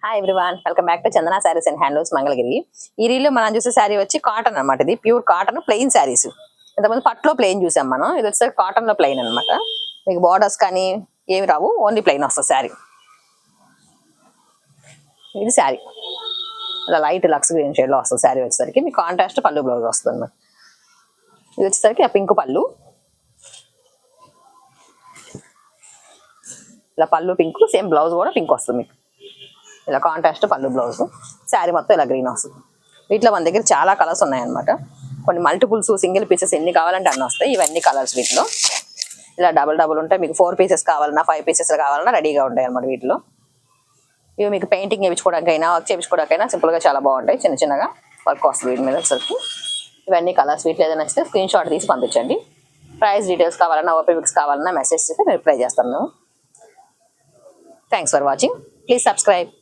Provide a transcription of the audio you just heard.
Hi everyone, welcome back to Chandana saris and handlooms Mangalagiri. ఈ రీల్లో మనం చూసే శారీ వచ్చి కాటన్ అనమాట. ఇది ప్యూర్ కాటన్ ప్లెయిన్ శారీస్. ఇంతకుముందు పట్టులో ప్లెయిన్ చూసాం మనం. ఇది వచ్చేసరికి కాటన్ లో ప్లెయిన్ అనమాట. మీకు బార్డర్స్ కానీ ఏమి రావు, ఓన్లీ ప్లెయిన్ వస్తుంది శారీ. ఇది శారీ ఇలా లైట్ లక్స్ గ్రీన్ షేడ్ లో వస్తుంది శారీ. వచ్చేసరికి మీకు కాంట్రాస్ట్ పళ్ళు బ్లౌజ్ వస్తుంది అన్నమాట. ఇది వచ్చేసరికి ఆ పింక్ పళ్ళు, ఇలా పళ్ళు పింక్, సేమ్ బ్లౌజ్ కూడా పింక్ వస్తుంది మీకు. ఇలా కాంట్రాస్ట్ పళ్ళు బ్లౌజ్, శారీ మొత్తం ఇలా గ్రీన్ వస్తుంది. వీటిలో మన దగ్గర చాలా కలర్స్ ఉన్నాయన్నమాట. కొన్ని మల్టిపుల్స్, సింగిల్ పీసెస్ ఎన్ని కావాలంటే అన్నీ వస్తాయి. ఇవన్నీ కలర్స్ వీటిలో. ఇలా డబుల్ ఉంటాయి. మీకు 4 పీసెస్ కావాలన్నా 5 పీసెస్ కావాలన్నా రెడీగా ఉంటాయి అన్నమాట. వీటిలో ఇవి మీకు పెయింటింగ్ వేయించుకోవడానికైనా వర్క్ చేయించుకోవడానికైనా సింపుల్గా చాలా బాగుంటాయి. చిన్న చిన్నగా వర్క్ వస్తుంది వీటి మీద వచ్చేసరికి. ఇవన్నీ కలర్స్. వీటిలో ఏదైనా నచ్చితే స్క్రీన్ షాట్ తీసి పంపించండి. ప్రైస్ డీటెయిల్స్ కావాలన్నా, ఓపెన్ పిక్స్ కావాలన్నా మెసేజ్ చేస్తే మేము రిప్లై చేస్తాం మేము. Thanks for watching. Please subscribe.